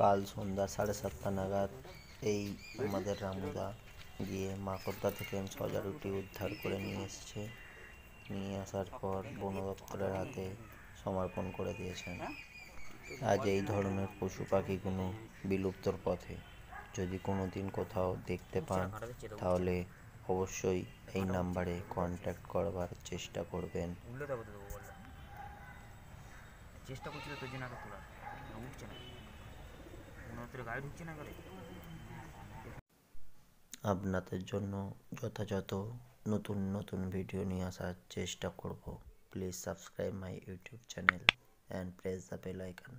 কাল সন্ধ্যা 7:30 নাগাদ এই আমাদের রামুদা গিয়ে মাকড়দা থেকে সজারুটি উদ্ধার করে নিয়ে এসছে। নিয়ে আসার পর বন দপ্তরের হাতে সমর্পণ করে দিয়েছেন। আজ এই ধরনের পশু পাখিগুলো বিলুপ্তর পথে। যদি কোনো দিন কোথাও দেখতে পান তাহলে অবশ্যই এই নাম্বারে কন্ট্যাক্ট করবার চেষ্টা করবেন। চেষ্টা করছিল তোর জন্য আগে তোলার উঠছে না, গাড়ি ঢুকছে না গাড়ি। আপনাদের জন্য যথাযথ নতুন নতুন ভিডিও নিয়ে আসার চেষ্টা করব। Please subscribe my YouTube channel and press the bell icon.